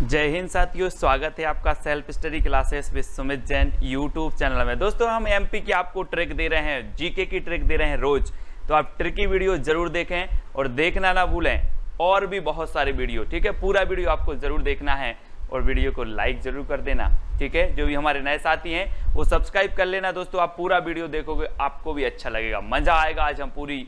जय हिंद साथियों, स्वागत है आपका self study classes with Sumit Jain YouTube channel में। दोस्तों हम एमपी की आपको ट्रिक दे रहे हैं, जीके की ट्रिक दे रहे हैं रोज। तो आप ट्रिकी वीडियो जरूर देखें और देखना ना भूलें और भी बहुत सारे वीडियो, ठीक है। पूरा वीडियो आपको जरूर देखना है और वीडियो को लाइक जरूर कर देना, ठीक है। जो भी हमारे नए साथी हैं वो सब्सक्राइब कर लेना। दोस्तों आप पूरा वीडियो देखोगे आपको भी अच्छा लगेगा, मजा आएगा। आज हम पूरी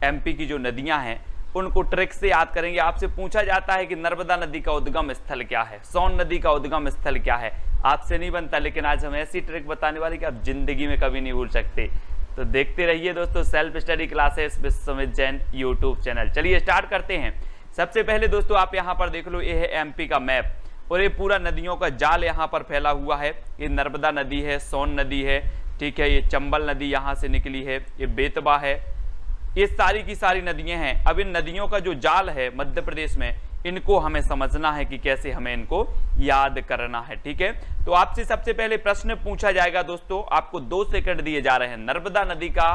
एमपी की जो नदियां हैं उनको ट्रिक से याद करेंगे। आपसे पूछा जाता है कि नर्मदा नदी का उद्गम स्थल क्या है, सोन नदी का उद्गम स्थल क्या है। आपसे नहीं बनता, लेकिन आज हम ऐसी ट्रिक बताने वाले कि आप जिंदगी में कभी नहीं भूल सकते। तो देखते रहिए दोस्तों self study classes with Sumit Jain YouTube channel. चलिए स्टार्ट करते हैं। सबसे पहले दोस्तों आप यहाँ पर देख लो, ये है एमपी का मैप और ये पूरा नदियों का जाल यहाँ पर फैला हुआ है। ये नर्मदा नदी है, सोन नदी है, ठीक है। ये चंबल नदी यहाँ से निकली है, ये बेतवा है, ये सारी की सारी नदियां हैं। अब इन नदियों का जो जाल है मध्य प्रदेश में, इनको हमें समझना है कि कैसे हमें इनको याद करना है, ठीक है। तो आपसे सबसे पहले प्रश्न पूछा जाएगा दोस्तों, आपको 2 सेकंड दिए जा रहे हैं। नर्मदा नदी का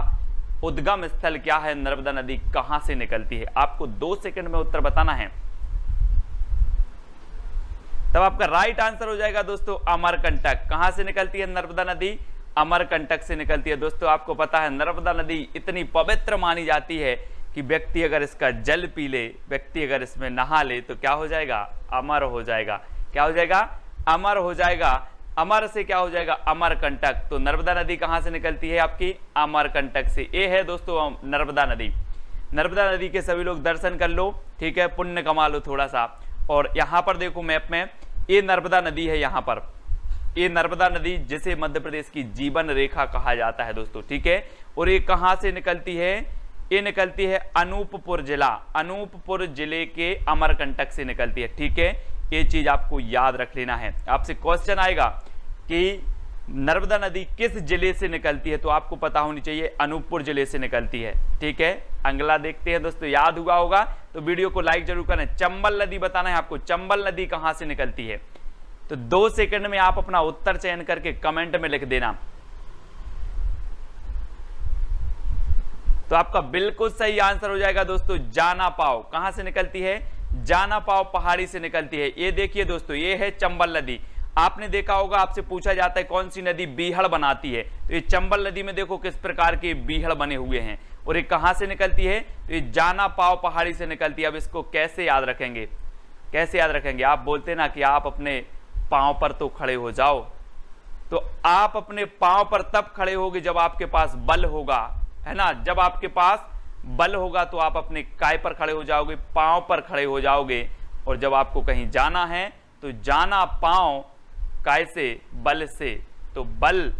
उद्गम स्थल क्या है, नर्मदा नदी कहां से निकलती है, आपको 2 सेकंड में उत्तर बताना है। तब आपका राइट आंसर हो जाएगा दोस्तों अमरकंटक। कहां से निकलती है नर्मदा नदी? अमरकंटक से निकलती है। दोस्तों आपको पता है नर्मदा नदी इतनी पवित्र मानी जाती है कि व्यक्ति अगर इसका जल पी ले, व्यक्ति अगर इसमें नहा ले तो क्या हो जाएगा? अमर हो जाएगा। क्या हो जाएगा? अमर हो जाएगा। अमर से क्या हो जाएगा? अमरकंटक। तो नर्मदा नदी कहां से निकलती है आपकी? अमरकंटक से। ये है दोस्तों नर्मदा नदी। नर्मदा नदी के सभी लोग दर्शन कर लो, ठीक है, पुण्य कमा लो थोड़ा सा। और यहां पर देखो मैप में, ये नर्मदा नदी है। यहाँ पर ये नर्मदा नदी जिसे मध्य प्रदेश की जीवन रेखा कहा जाता है दोस्तों, ठीक है। और ये कहां से निकलती है? ये निकलती है अनूपपुर जिला, अनूपपुर जिले के अमरकंटक से निकलती है, ठीक है। ये चीज आपको याद रख लेना है। आपसे क्वेश्चन आएगा कि नर्मदा नदी किस जिले से निकलती है, तो आपको पता होनी चाहिए अनूपपुर जिले से निकलती है, ठीक है। अगला देखते हैं दोस्तों, याद हुआ होगा तो वीडियो को लाइक जरूर करें। चंबल नदी बताना है आपको, चंबल नदी कहां से निकलती है। तो 2 सेकंड में आप अपना उत्तर चयन करके कमेंट में लिख देना। तो आपका बिल्कुल सही आंसर हो जाएगा दोस्तों जाना पाव। कहां से निकलती है? जाना पाव पहाड़ी से निकलती है। ये देखिए दोस्तों, ये है चंबल नदी। आपने देखा होगा, आपसे पूछा जाता है कौन सी नदी बीहड़ बनाती है, तो ये चंबल नदी में देखो किस प्रकार के बीहड़ बने हुए हैं। और ये कहां से निकलती है? तो ये जाना पाव पहाड़ी से निकलती है। अब इसको कैसे याद रखेंगे? कैसे याद रखेंगे? आप बोलते ना कि आप अपने पांव पर तो खड़े हो जाओ, तो आप अपने पांव पर तब खड़े होगे जब आपके पास बल होगा, है ना। जब आपके पास बल होगा तो आप अपने काय पर खड़े हो जाओगे, पांव पर खड़े हो जाओगे। और जब आपको कहीं जाना है तो जाना पांव काय से? बल से। तो बल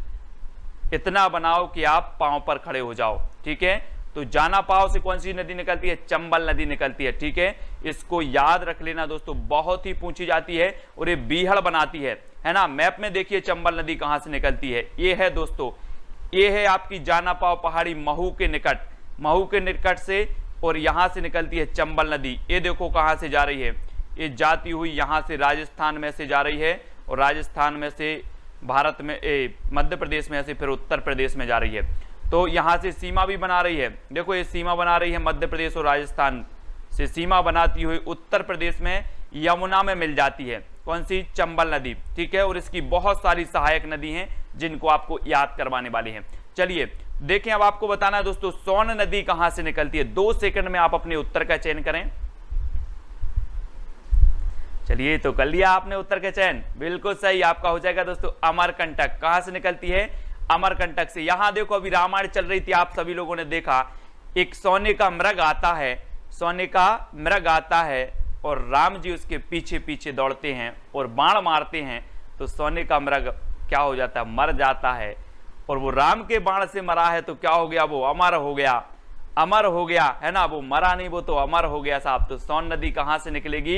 इतना बनाओ कि आप पांव पर खड़े हो जाओ, ठीक है। तो जाना पाव से कौन सी नदी निकलती है? चंबल नदी निकलती है, ठीक है। इसको याद रख लेना दोस्तों, बहुत ही पूछी जाती है और ये बीहड़ बनाती है ना। मैप में देखिए चंबल नदी कहां से निकलती है। ये है दोस्तों, ये है आपकी जाना पाव पहाड़ी महू के निकट, महू के निकट से, और यहां से निकलती है चंबल नदी। ये देखो कहां से जा रही है, ये जाती हुई यहां से राजस्थान में से जा रही है, और राजस्थान में से भारत में मध्य प्रदेश में से फिर उत्तर प्रदेश में जा रही है। तो यहां से सीमा भी बना रही है। देखो ये सीमा बना रही है, मध्य प्रदेश और राजस्थान से सीमा बनाती हुई उत्तर प्रदेश में यमुना में मिल जाती है। कौन सी? चंबल नदी, ठीक है। और इसकी बहुत सारी सहायक नदी हैं जिनको आपको याद करवाने वाली हैं। चलिए देखें, अब आपको बताना है दोस्तों सोन नदी कहां से निकलती है। 2 सेकंड में आप अपने उत्तर का चयन करें। चलिए, तो कर लिया आपने उत्तर का चयन, बिल्कुल सही आपका हो जाएगा दोस्तों अमरकंटक। कहां से निकलती है? अमरकंटक से। यहां देखो अभी रामायण चल रही थी, आप सभी लोगों ने देखा, एक सोने का मृग आता है, सोने का मृग आता है और राम जी उसके पीछे पीछे दौड़ते हैं और बाण मारते हैं। तो सोने का मृग क्या हो जाता है? मर जाता है। और वो राम के बाण से मरा है तो क्या हो गया? वो अमर हो गया, अमर हो गया, है ना। वो मरा नहीं, वो तो अमर हो गया साहब। तो सोन नदी कहां से निकलेगी?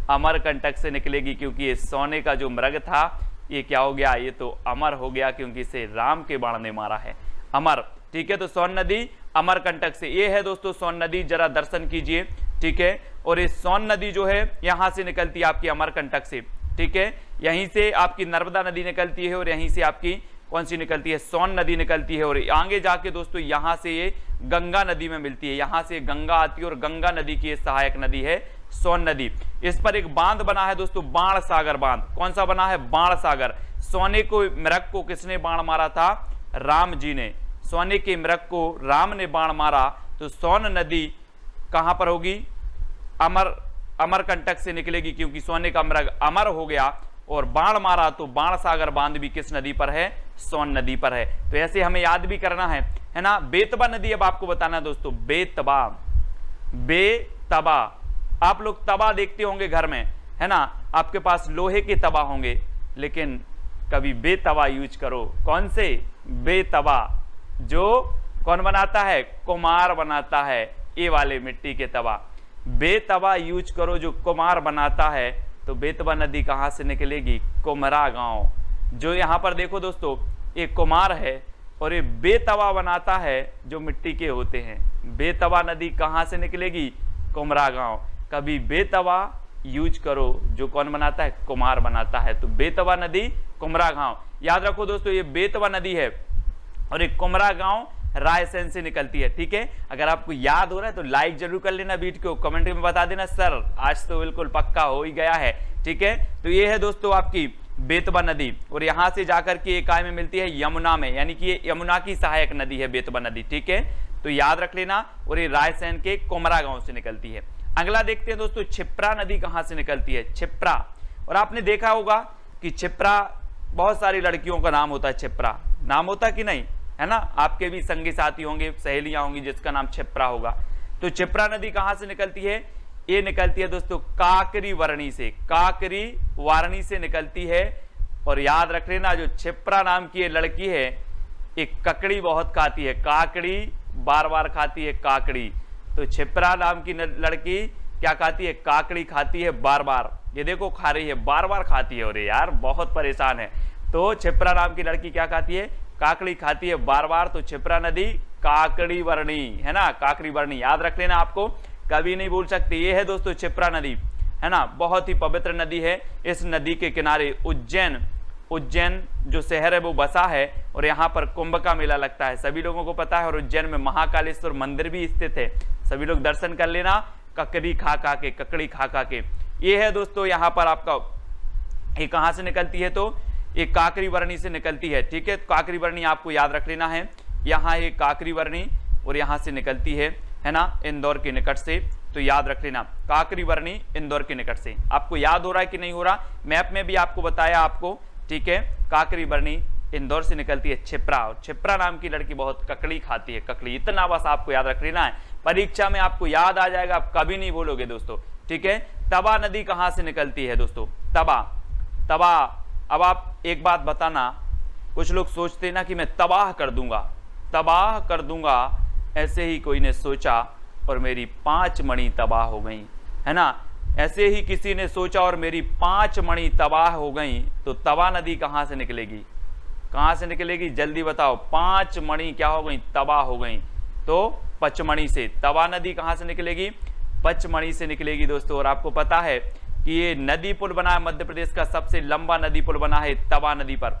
अमरकंटक से निकलेगी, क्योंकि ये सोने का जो मृग था ये क्या हो गया? ये तो अमर हो गया, क्योंकि इसे राम के बाण ने मारा है, अमर, ठीक है। तो सोन नदी अमरकंटक से। ये है दोस्तों सोन नदी, जरा दर्शन कीजिए, ठीक है। और ये सोन नदी जो है यहां से निकलती है आपकी अमरकंटक से, ठीक है। यहीं से आपकी नर्मदा नदी निकलती है और यहीं से आपकी कौन सी निकलती है? सोन नदी निकलती है। और आगे जाके दोस्तों यहां से ये गंगा नदी में मिलती है, यहां से गंगा आती है और गंगा नदी की सहायक नदी है सोन नदी। इस पर एक बांध बना है दोस्तों, बाण सागर बांध। कौन सा बना है? बाण सागर। सोने को मृग को किसने बाण मारा था? राम जी ने। सोने के मृग को राम ने बाण मारा, तो सोन नदी कहां पर होगी? अमरकंटक से निकलेगी, क्योंकि सोने का मृग अमर हो गया और बाण मारा, तो बाण सागर बांध भी किस नदी पर है? सोन नदी पर है। तो ऐसे हमें याद भी करना है ना। बेतबा नदी अब आपको बताना है दोस्तों, बेतबा। बेतबा, आप लोग तवा देखते होंगे घर में, है ना, आपके पास लोहे के तवा होंगे, लेकिन कभी बेतवा यूज करो। कौन से? बेतवा। जो कौन बनाता है? कुम्हार बनाता है, ये वाले मिट्टी के तवा। बेतवा यूज करो जो कुम्हार बनाता है। तो बेतवा नदी कहां से निकलेगी? कुम्हरा गांव। जो यहां पर देखो दोस्तों, एक कुम्हार है और ये बेतवा बनाता है जो मिट्टी के होते हैं। बेतवा नदी कहां से निकलेगी? कुम्हरा गांव। कभी बेतवा यूज करो जो कौन बनाता है? कुम्हार बनाता है। तो बेतवा नदी, कुम्हरा गांव। याद रखो दोस्तों, ये बेतवा नदी है और एक कुम्हरा गांव रायसेन से निकलती है। ठीक है, अगर आपको याद हो रहा है तो लाइक जरूर कर लेना वीडियो को, कमेंट में बता देना सर आज तो बिल्कुल पक्का हो ही गया है। ठीक है, तो ये है दोस्तों आपकी बेतवा नदी, और यहां से जाकर के एक में मिलती है यमुना में, यानी कि ये यमुना की सहायक नदी है बेतवा नदी। ठीक है, तो याद रख लेना। और ये रायसेन के कुम्हरा गांव से निकलती है। अगला देखते हैं दोस्तों, क्षिप्रा नदी कहां से निकलती है? क्षिप्रा। और आपने देखा होगा कि क्षिप्रा, बहुत सारी लड़कियों का नाम होता है क्षिप्रा, नाम होता कि नहीं, है ना। आपके भी संगी साथी होंगे, सहेलियां होंगी जिसका नाम क्षिप्रा होगा। तो क्षिप्रा नदी कहां से निकलती है? ये निकलती है दोस्तों काकरी वारणी से। काकरी वारणी से निकलती है। और याद रख लेना, जो क्षिप्रा नाम की ये लड़की है, एक ककड़ी बहुत खाती है, काकड़ी बार बार खाती है काकड़ी। तो क्षिप्रा नाम की लड़की क्या खाती है? काकड़ी खाती है बार बार। ये देखो खा रही है, बार बार खाती है, और यार बहुत परेशान है। तो क्षिप्रा नाम की लड़की क्या खाती है? काकड़ी खाती है बार बार। तो क्षिप्रा नदी काकड़ी वर्णी, है ना, काकड़ी वर्णी। याद रख लेना, आपको कभी नहीं भूल सकते। ये है दोस्तों क्षिप्रा नदी, है ना, बहुत ही पवित्र नदी है। इस नदी के किनारे उज्जैन जो शहर है वो बसा है, और यहाँ पर कुंभ का मेला लगता है, सभी लोगों को पता है। और उज्जैन में महाकालेश्वर मंदिर भी स्थित है, सभी लोग दर्शन कर लेना, ककड़ी खा के, ककड़ी खा के। ये है दोस्तों यहाँ पर आपका, ये कहाँ से निकलती है? तो ये काकरी वर्णी से निकलती है। ठीक है, काकरी वर्णी आपको याद रख लेना है। यहाँ ये काकरी वर्णी और यहाँ से निकलती है ना, इंदौर के निकट से। तो याद रख लेना, काकरी वर्णी इंदौर के निकट से। आपको याद हो रहा है कि नहीं हो रहा? मैप में भी आपको बताया आपको। ठीक है, काकरी वर्णी इंदौर से निकलती है क्षिप्रा, और क्षिप्रा नाम की लड़की बहुत ककड़ी खाती है, ककड़ी। इतना बस आपको याद रख लेना है, परीक्षा में आपको याद आ जाएगा, आप कभी नहीं भूलोगे दोस्तों। ठीक है, तवा नदी कहां से निकलती है दोस्तों? तवा। अब आप एक बात बताना, कुछ लोग सोचते ना कि मैं तबाह कर दूंगा, ऐसे ही कोई ने सोचा और मेरी 5 मणि तबाह हो गई, है ना। ऐसे ही किसी ने सोचा और मेरी 5 मणि तबाह हो गई। तो तवा नदी कहां से निकलेगी? कहां से निकलेगी? जल्दी बताओ। 5 मणि क्या हो गई? तबाह हो गई। तो पचमणी से। तवा नदी कहां से निकलेगी? पचमणी से निकलेगी दोस्तों। और आपको पता है कि ये नदी पुल बना है, मध्य प्रदेश का सबसे लंबा नदी पुल बना है तवा नदी पर,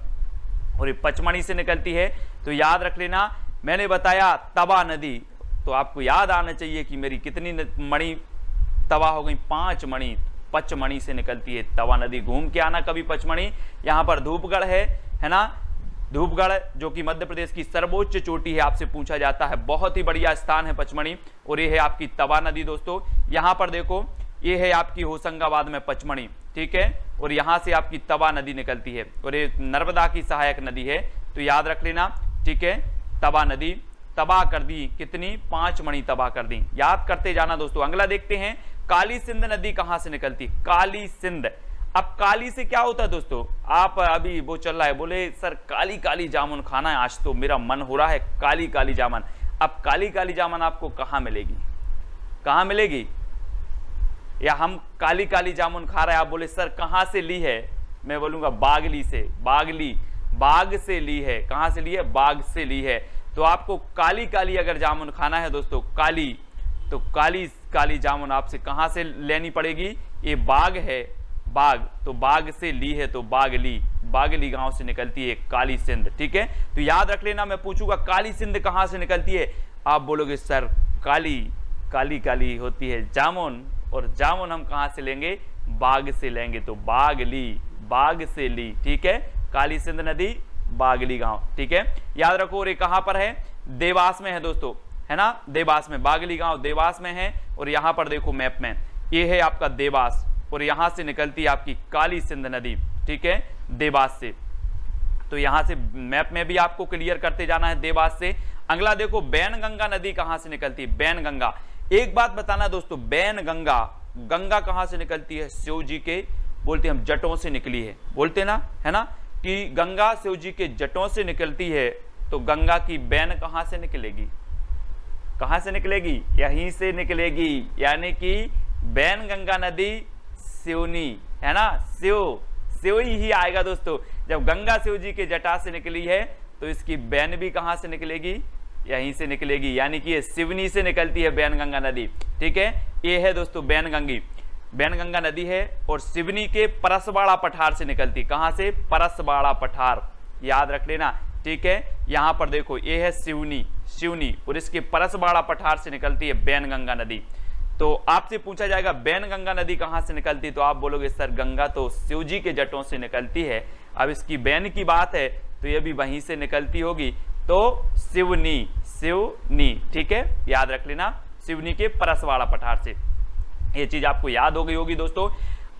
और ये पचमणी से निकलती है। तो याद रख लेना, मैंने बताया तवा नदी, तो आपको याद आना चाहिए कि मेरी कितनी मणि तवा हो गई? 5 मणि। पचमणी से निकलती है तवा नदी। घूम के आना कभी पचमणी। यहाँ पर धूपगढ़ है ना, धूपगढ़ जो कि मध्य प्रदेश की सर्वोच्च चोटी है, आपसे पूछा जाता है, बहुत ही बढ़िया स्थान है पचमणी। और ये है आपकी तवा नदी दोस्तों। यहाँ पर देखो, ये है आपकी होशंगाबाद में पचमणी। ठीक है, और यहाँ से आपकी तवा नदी निकलती है, और ये नर्मदा की सहायक नदी है। तो याद रख लेना। ठीक है, तवा नदी तबाह कर दी, कितनी? 5 मणि तबाह कर दी। याद करते जाना दोस्तों। अगला देखते हैं, काली सिंध नदी कहां से निकलती? काली सिंध। अब काली से क्या होता है दोस्तों? आप अभी वो चल रहा है, बोले सर काली काली जामुन खाना है, आज तो मेरा मन हो रहा है काली काली जामुन। अब काली काली जामुन आपको कहां मिलेगी? कहां मिलेगी? या हम काली काली जामुन खा रहे हैं, आप बोले सर कहां से ली है? मैं बोलूंगा बागली से। बाग से ली है। कहां से ली है? बाग से ली है। तो आपको काली काली अगर जामुन खाना है दोस्तों, काली, तो काली काली जामुन आपसे कहां से लेनी पड़ेगी? ये बाग है, बाग, तो बाग से ली है, तो बागली गांव से निकलती है काली सिंध। ठीक है, तो याद रख लेना, मैं पूछूंगा काली सिंध कहां से निकलती है, आप बोलोगे सर काली काली काली होती है जामुन, और जामुन हम कहां से लेंगे, बाग से लेंगे। तो बागली, बाग से ली, ठीक है, काली सिंध नदी बागली गांव, ठीक है, याद रखो। और ये कहां पर है, देवास में है दोस्तों, है ना, देवास में, बागली गांव देवास में है। और यहां पर देखो मैप में, ये है आपका देवास और यहां से निकलती है आपकी काली सिंध नदी, ठीक है, देवास से। तो यहां से मैप में भी आपको क्लियर करते जाना है देवास से। अगला देखो बैनगंगा नदी कहां से निकलती है, बैनगंगा। एक बात बताना दोस्तों, बैनगंगा, गंगा कहां से निकलती है, शिव जी के बोलते हम जटों से निकली है, बोलते ना, है ना, कि गंगा शिव जी के जटों से निकलती है। तो गंगा की बैन कहां से निकलेगी, कहां से निकलेगी, यहीं से निकलेगी, यानी कि बैनगंगा नदी सिवनी, है ना, शिव ही आएगा दोस्तों। जब गंगा शिव जी के जटा से निकली है तो इसकी बैन भी कहां से निकलेगी, यहीं से निकलेगी, यानी कि ये सिवनी से निकलती है बैनगंगा नदी, ठीक है। ये है दोस्तों बैनगंगा नदी है और सिवनी के परसबाड़ा पठार से निकलती, कहां से, परसबाड़ा पठार, याद रख लेना, ठीक है। यहां पर देखो ये है सिवनी और इसके परसबाड़ा पठार से निकलती है बैनगंगा नदी। तो आपसे पूछा जाएगा बैनगंगा नदी कहां से निकलती, तो आप बोलोगे सर गंगा तो शिव जी के जटों से निकलती है, अब इसकी बैन की बात है तो ये भी वहीं से निकलती होगी, तो सिवनी, ठीक है, याद रख लेना, सिवनी के परसवाड़ा पठार से। ये चीज आपको याद हो गई होगी दोस्तों।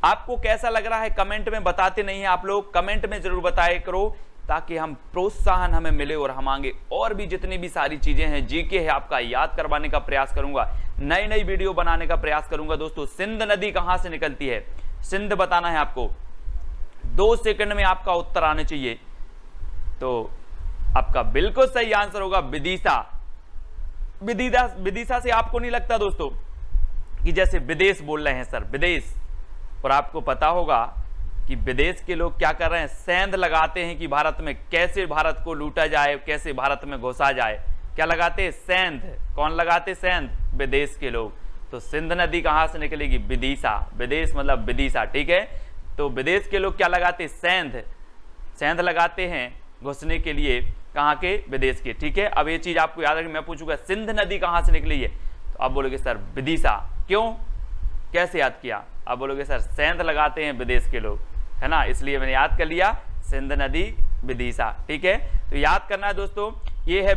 आपको कैसा लग रहा है कमेंट में बताते नहीं है आप लोग, कमेंट में जरूर बताया करो ताकि हम प्रोत्साहन हमें मिले और हम आगे और भी जितनी भी सारी चीजें हैं, जीके है आपका याद करवाने का प्रयास करूंगा, नई वीडियो बनाने का प्रयास करूंगा दोस्तों। सिंध नदी कहां से निकलती है, सिंध बताना है आपको, 2 सेकंड में आपका उत्तर आने चाहिए। तो आपका बिल्कुल सही आंसर होगा विदिशा। विदिशा से आपको नहीं लगता दोस्तों कि जैसे विदेश बोल रहे हैं सर, विदेश, और आपको पता होगा कि विदेश के लोग क्या कर रहे हैं, सेंध लगाते हैं कि भारत में कैसे भारत को लूटा जाए, कैसे भारत में घुसा जाए, क्या लगाते हैं, सेंध। कौन लगाते, सेंध, विदेश के लोग। तो सिंध नदी कहां से निकलेगी, विदिशा, विदेश मतलब विदिशा, ठीक है। तो विदेश के लोग क्या लगाते, सेंध लगाते हैं घुसने के लिए, कहां के, विदेश के, ठीक है। अब ये चीज आपको याद रखनी, मैं पूछूंगा सिंध नदी कहां से निकली है, तो आप बोलोगे सर विदिशा, क्यों, कैसे याद किया, आप बोलोगे सर सेंध लगाते हैं विदेश के लोग, है ना, इसलिए मैंने याद कर लिया सिंध नदी विदिशा, ठीक है। तो याद करना है दोस्तों, ये है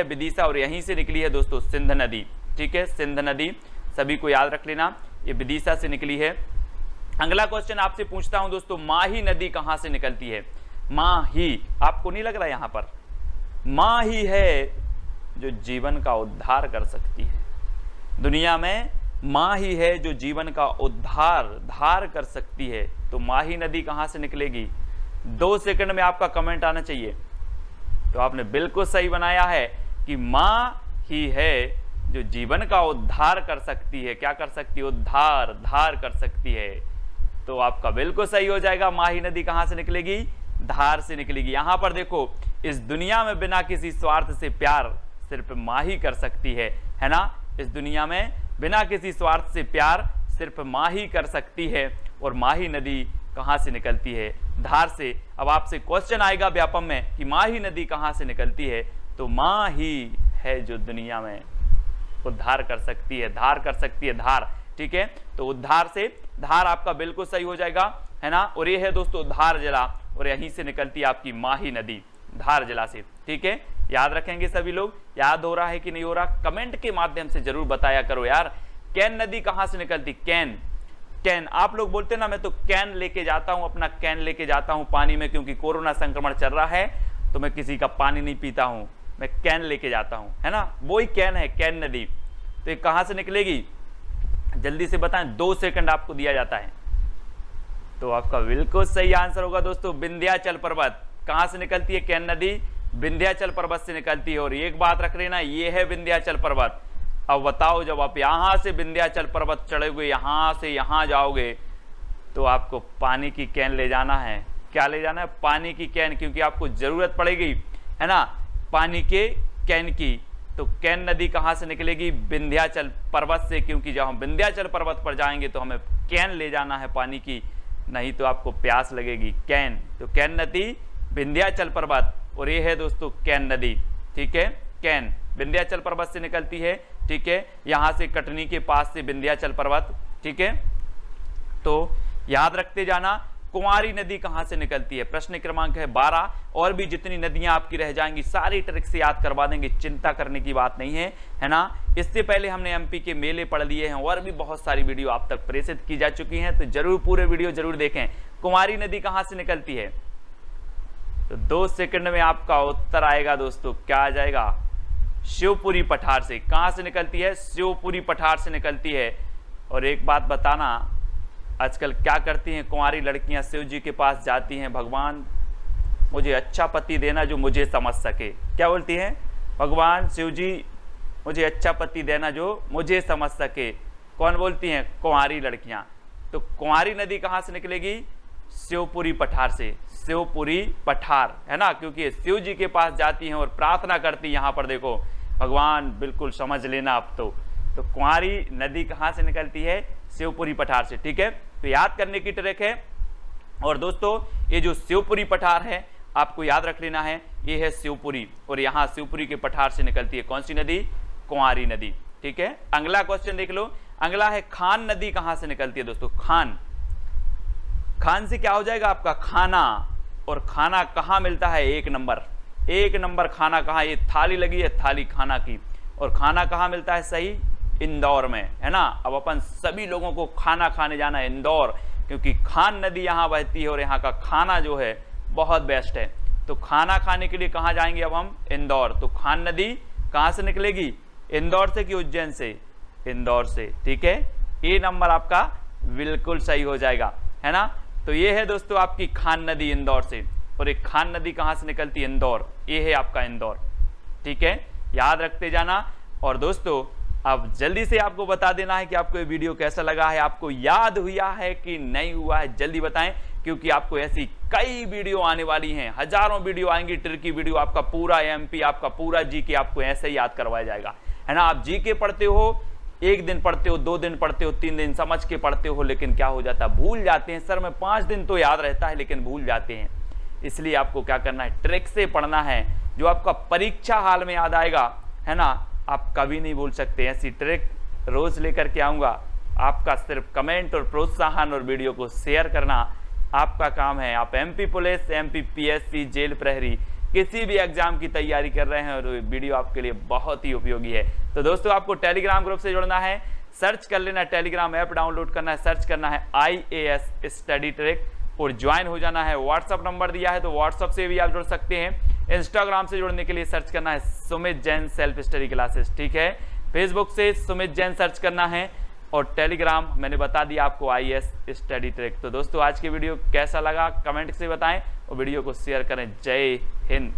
विदिशा और यहीं से निकली है दोस्तों सिंध नदी, ठीक है, सिंध नदी सभी को याद रख लेना, ये विदिशा से निकली है। अगला क्वेश्चन आपसे पूछता हूं दोस्तों, माही नदी कहां से निकलती है, माही, आपको नहीं लग रहा यहां पर, माँ ही है जो जीवन का उद्धार कर सकती है, दुनिया में माँ ही है जो जीवन का उद्धार कर सकती है। तो माही नदी कहां से निकलेगी, 2 सेकंड में आपका कमेंट आना चाहिए। तो आपने बिल्कुल सही बनाया है कि माँ ही है जो जीवन का उद्धार कर सकती है, क्या कर सकती है, उद्धार कर सकती है। तो आपका बिल्कुल सही हो जाएगा, माही नदी कहां से निकलेगी, धार से निकलेगी। यहां पर देखो, इस दुनिया में बिना किसी स्वार्थ से प्यार सिर्फ माँ ही कर सकती है ना, इस दुनिया में बिना किसी स्वार्थ से प्यार सिर्फ माँ ही कर सकती है। और माही नदी कहां से निकलती है, धार से। अब आपसे क्वेश्चन आएगा व्यापम में कि माही नदी कहां से निकलती है, तो माँ ही है जो दुनिया में उद्धार कर सकती है, धार कर सकती है, धार, ठीक है। तो उद्धार से धार आपका बिल्कुल सही हो जाएगा, है ना। और ये है दोस्तों धार जिला और यहीं से निकलती है आपकी माही नदी, धार जिला से, ठीक है। याद रखेंगे सभी लोग, याद हो रहा है कि नहीं हो रहा, कमेंट के माध्यम से जरूर बताया करो यार। कैन नदी कहां से निकलती, कैन, आप लोग बोलते ना मैं तो कैन लेके जाता हूं, अपना कैन लेके जाता हूं पानी में, क्योंकि कोरोना संक्रमण चल रहा है तो मैं किसी का पानी नहीं पीता हूं, मैं कैन लेके जाता हूं, है ना, वो ही कैन है, कैन नदी। तो ये कहां से निकलेगी, जल्दी से बताएं, 2 सेकंड आपको दिया जाता है। तो आपका बिल्कुल सही आंसर होगा दोस्तों विंध्याचल पर्वत। कहां से निकलती है कैन नदी, विंध्याचल पर्वत से निकलती है। और एक बात रख लेना, ये है विंध्याचल पर्वत। अब बताओ, जब आप यहां से विंध्याचल पर्वत चढ़ोगे, यहां से यहां जाओगे, तो आपको पानी की कैन ले जाना है। क्या ले जाना है, पानी की कैन, क्योंकि आपको जरूरत पड़ेगी, है ना, पानी के कैन की। तो कैन नदी कहां से निकलेगी, विंध्याचल पर्वत से, क्योंकि जब हम विंध्याचल पर्वत पर जाएंगे तो हमें कैन ले जाना है पानी की, नहीं तो आपको प्यास लगेगी, कैन। तो कैन नदी विंध्याचल पर्वत, और ये है दोस्तों कैन नदी, ठीक है, कैन विंध्याचल पर्वत से निकलती है, ठीक है, यहां से कटनी के पास से विंध्याचल पर्वत, ठीक है। तो याद रखते जाना कुंवारी नदी कहां से निकलती है, प्रश्न क्रमांक है 12। और भी जितनी नदियां आपकी रह जाएंगी सारी ट्रिक से याद करवा देंगे, चिंता करने की बात नहीं है ना। इससे पहले हमने एमपी के मेले पढ़ लिए हैं और भी बहुत सारी वीडियो आप तक प्रेषित की जा चुकी हैं, तो जरूर पूरे वीडियो जरूर देखें। कुंवारी नदी कहां से निकलती है, तो 2 सेकंड में आपका उत्तर आएगा दोस्तों, क्या आ जाएगा, शिवपुरी पठार से। कहां से निकलती है, शिवपुरी पठार से निकलती है। और एक बात बताना, आजकल क्या करती हैं कुंवारी लड़कियां, शिव जी के पास जाती हैं, भगवान मुझे अच्छा पति देना जो मुझे समझ सके। क्या बोलती हैं, भगवान शिव जी मुझे अच्छा पति देना जो मुझे समझ सके। कौन बोलती हैं, कुंवारी लड़कियां। तो कुंवारी नदी कहां से निकलेगी, शिवपुरी पठार से, शिवपुरी पठार, है ना, क्योंकि शिव जी के पास जाती हैं और प्रार्थना करती हैं। यहां पर देखो भगवान, बिल्कुल समझ लेना आप तो कुंवारी नदी कहां से निकलती है, शिवपुरी पठार से, ठीक है। तो याद करने की ट्रिक है। और दोस्तों ये जो शिवपुरी पठार है आपको याद रख लेना है, ये है शिवपुरी, और यहां शिवपुरी के पठार से निकलती है कौन सी नदी, कुंवारी नदी, ठीक है। अगला क्वेश्चन देख लो, अगला है खान नदी कहां से निकलती है दोस्तों, खान। खान से क्या हो जाएगा आपका, खाना। और खाना कहां मिलता है, 1 नंबर खाना कहां, ये थाली लगी है थाली खाना की, और खाना कहां मिलता है, सही, इंदौर में, है ना। अब अपन सभी लोगों को खाना खाने जाना है इंदौर, क्योंकि खान नदी यहां बहती है और यहां का खाना जो है बहुत बेस्ट है। तो खाना खाने के लिए कहां जाएंगे अब हम, इंदौर। तो खान नदी कहां से निकलेगी, इंदौर से कि उज्जैन से, इंदौर से, ठीक है। ए नंबर आपका बिल्कुल सही हो जाएगा, है ना। तो ये है दोस्तों आपकी खान नदी इंदौर से, और एक खान नदी कहां से निकलती है, इंदौर, ये है आपका इंदौर, ठीक है, याद रखते जाना। और दोस्तों अब जल्दी से आपको बता देना है कि आपको ये वीडियो कैसा लगा है, आपको याद हुआ है कि नहीं हुआ है, जल्दी बताएं, क्योंकि आपको ऐसी कई वीडियो आने वाली हैं, हजारों वीडियो आएंगी, ट्रिकी वीडियो, आपका पूरा एमपी, आपका पूरा जीके आपको ऐसे ही याद करवाया जाएगा, है ना। आप जीके पढ़ते हो, 1 दिन पढ़ते हो, 2 दिन पढ़ते हो, 3 दिन समझ के पढ़ते हो, लेकिन क्या हो जाता है, भूल जाते हैं। सर में 5 दिन तो याद रहता है लेकिन भूल जाते हैं। इसलिए आपको क्या करना है, ट्रिक से पढ़ना है, जो आपका परीक्षा हाल में याद आएगा, है ना, आप कभी नहीं भूल सकते। ऐसी ट्रिक रोज लेकर के आऊंगा, आपका सिर्फ कमेंट और प्रोत्साहन और वीडियो को शेयर करना आपका काम है। आप MP police, MP PSC, jail प्रहरी, किसी भी एग्जाम की तैयारी कर रहे हैं और वीडियो आपके लिए बहुत ही उपयोगी है। तो दोस्तों आपको टेलीग्राम ग्रुप से जुड़ना है, सर्च कर लेना, टेलीग्राम ऐप डाउनलोड करना है, सर्च करना है IAS स्टडी ट्रिक और ज्वाइन हो जाना है। व्हाट्सअप नंबर दिया है तो व्हाट्सअप से भी आप जुड़ सकते हैं। इंस्टाग्राम से जुड़ने के लिए सर्च करना है Sumit Jain self study classes, ठीक है। फेसबुक से सुमित जैन सर्च करना है, और टेलीग्राम मैंने बता दिया आपको IAS स्टडी ट्रिक। तो दोस्तों आज की वीडियो कैसा लगा कमेंट से बताएं और वीडियो को शेयर करें। जय हिंद।